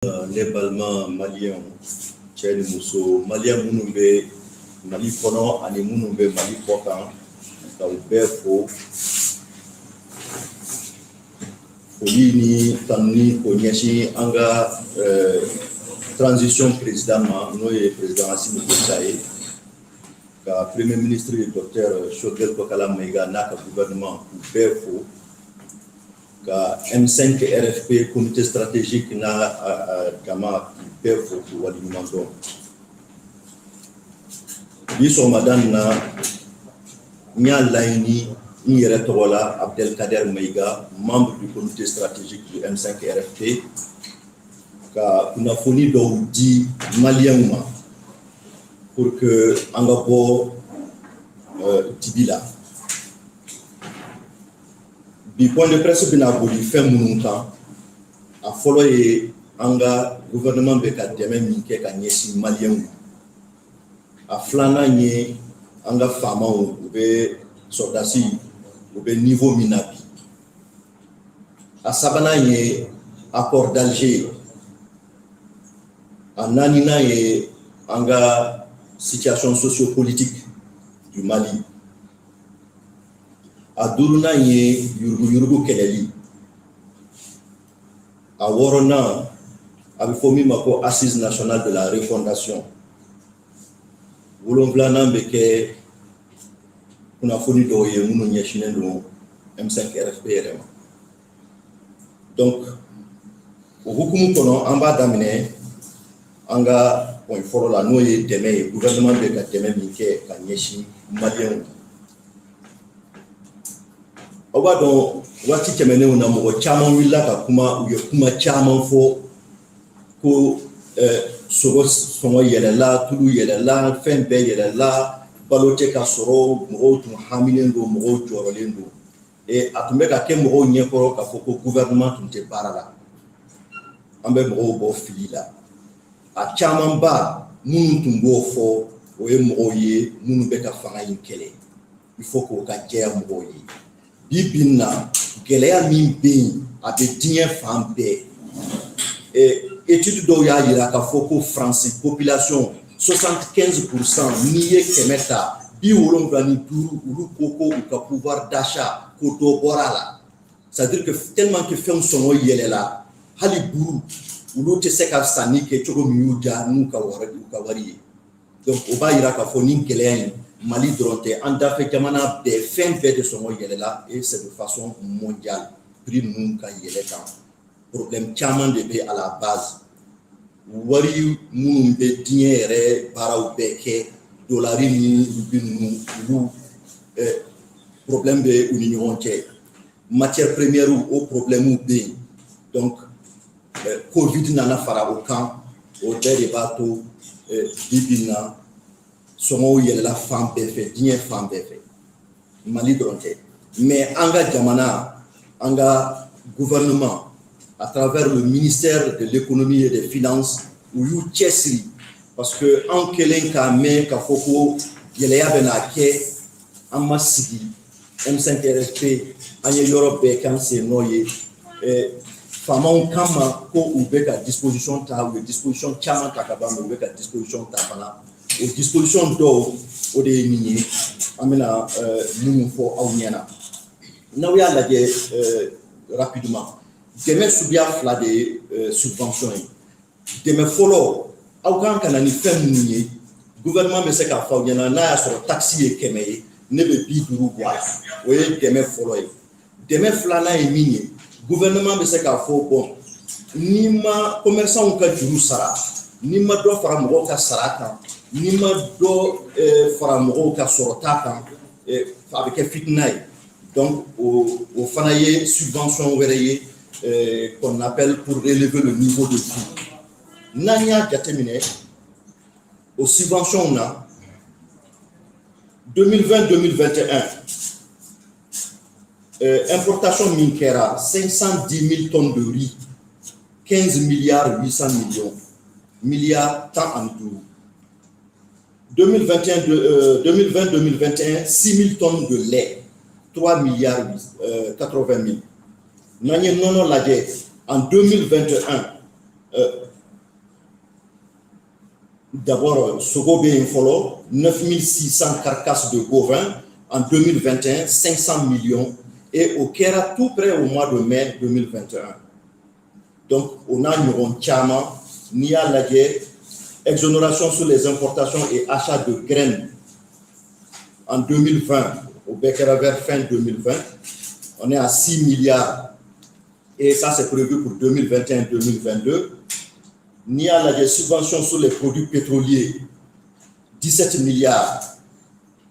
Lébalement malien, Tchèque Mousso, malien Mounoumbe, Mali Kono, Ani Mounoumbe, Mali Pokan, Taoubefo, Folini, Tamni, Konyashi, Anga, transition président, nous et président Assimi Goïtaï, ka premier ministre le docteur Choguel Kokala Maïga, Naka gouvernement Befo, ka M5 RFP, comité stratégique na Kama Befo, Wadi Mando. Biso madame na Nya Laini, Nyere Togola, Abdelkader Maïga, membre du comité stratégique du M5 RFP, ka kuna foni do di malien pour que Angabo Tibila. Du point de presse bina boli fait monontan a follow et anga gouvernement beka deme minke ka nyesi malien a flana nye anga fama ou be soldasi ou be niveau minabi a sabana nye accord d'Alger a nanina ye anga situation sociopolitique du Mali a duruna ye yurugu keleli a worona a fomi mako assise nationale de la refondation wolonvlana beke kuna foni do ye munu nyeshine do M5 RFP rema donc au hukumu kono amba damine anga point foro la noye deme gouvernement de ka deme minke ka nyeshi malien oba don wati kemene una mo chama willa ka kuma uye kuma chama fo ko sogo songo yele la tulu yele la fembe yele la balote ka soro mo tu hamilendo mo jorolendo e atumeka ke mo nyekoro ka foko gouvernement tunte barala ambe mo bo filila a caman ba minnu tun b'o fɔ o ye mɔgɔw ye minnu bɛ ka fanga in kɛlɛ il faut k'o ka jɛya mɔgɔw ye bi bin na gɛlɛya min bɛ yen a bɛ diɲɛ fan bɛɛ étude dɔw y'a jira k'a fɔ ko France population 75% n'i ye 100 ta 75 olu ko u ka pouvoir d'achat ko dɔ bɔra a la c'est à dire que tellement que fɛnw sɔngɔ yɛlɛla hali buru ulu te se ka sanni kɛ cogo min y'u ja n'u ka wari ye donc o b'a yira k'a fɔ ni gɛlɛya in Mali dɔrɔn tɛ an dafɛ jamana bɛɛ fɛn bɛɛ de sɔngɔ yɛlɛla et c'est de façon mondiale prix ninnu ka yɛlɛ kan problème caman de bɛ à la base wari minnu bɛ diɲɛ yɛrɛ baaraw bɛɛ kɛ dolari ni rubi ninnu olu problème bɛ u ni ɲɔgɔn cɛ matière première o problème bɛ yen donc Covid nana fara o kan o bɛɛ de b'a to bibi na sɔngɔw yɛlɛla fan bɛɛ fɛ diɲɛ fan bɛɛ fɛ Mali dɔrɔn tɛ mais an ka jamana an ka gouvernement à travers le ministère de l'économie et des finances u y'u cɛsiri parce que an kɛlen k'a mɛn k'a fɔ ko gɛlɛya bɛ n'a kɛ an ma sigi M5 RFP an ye yɔrɔ bɛɛ k'an sen nɔ ye famaw kama ko u bɛ ka disposition ta u ye disposition caman ta ka ban u bɛ ka disposition ta fana o disposition dɔw o de ye nin ye an bɛna minnu fɔ aw ɲɛna n'aw y'a lajɛ rapidement dɛmɛ suguya fila de ye subvention ye dɛmɛ fɔlɔ aw kan ka na ni fɛn minnu ye gouvernement bɛ se k'a fɔ aw ɲɛna n'a y'a sɔrɔ taxe ye 100 ye ne bɛ 50 bɔ a la o ye dɛmɛ fɔlɔ ye dɛmɛ filanan ye min ye gouvernement bɛ se k'a fɔ bon ni ma commerçants ka juru sara ni ma dɔ fara mɔgɔw ka sara kan ni ma dɔ fara mɔgɔw ka sɔrɔta kan a bɛ kɛ fitina ye donc o fana ye subvention wɛrɛ ye qu'on appelle pour relever le niveau de vie n'an y'a jateminɛ o subvention na 2020-2021 importation min kɛra 510 000 tonnes de riz 15 milliards 800 millions milliards tant en tout 2020-2021 6 000 tonnes de lait 3 milliards 80 000 n'an ye nɔnɔ lajɛ en 2021 D'abord, Sogobé Infolo, 9600 carcasses de bovins en 2021, 500 millions, et au Kera tout près au mois de mai 2021. Donc, on a une Tchama, Nia Lagé, exonération sur les importations et achats de graines en 2020, au Bekera vers fin 2020, on est à 6 milliards, et ça c'est prévu pour 2021-2022. Nia Lagé, subventions sur les produits pétroliers, 17 milliards,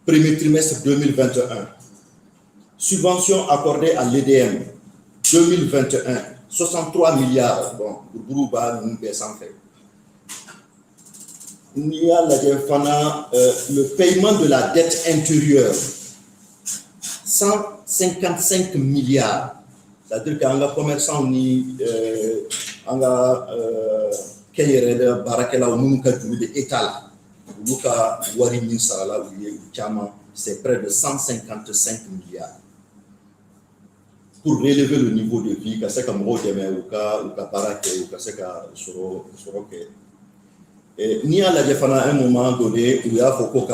premier trimestre 2021. Subventions accordées à l'EDM, 2021, 63 milliards. Bon, pour Gourouba, nous baissons fait. Nia Lagé Fana, le paiement de la dette intérieure, 155 milliards. C'est-à-dire qu'en a commerçant ni en a Kayere Barakela ou Mouka de État, Mouka Wari Sarala ou Chama, c'est près de 155 milliards. Pour relever le niveau de vie, c'est comme Rodeme ou Barake ou Soroke. Ni à la défense à un moment donné où il y a beaucoup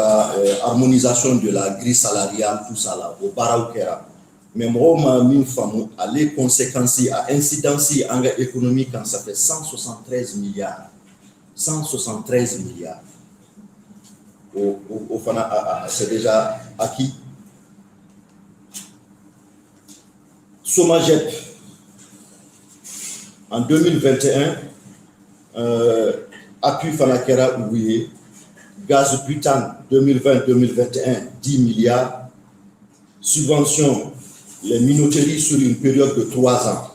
harmonisation de la grille salariale, tout ça là, au Baraukera. Mais moi, mille femmes, les conséquences, à incidence en économique, quand ça fait 173 milliards. 173 milliards. Au Fana, c'est déjà acquis. Somagep, en 2021, appui Fanakera Ouye, gaz butane 2020-2021, 10 milliards, subvention les minoteries sur une période de 3 ans,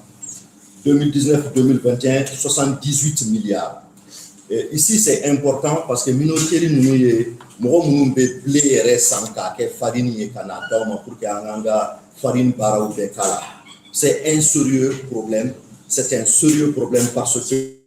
2019-2021, 78 milliards. Et ici, c'est important parce que minoteries, nous blé sanka ke farine et canada pour que anga farine bara ou bekala. C'est un sérieux problème. C'est un sérieux problème parce que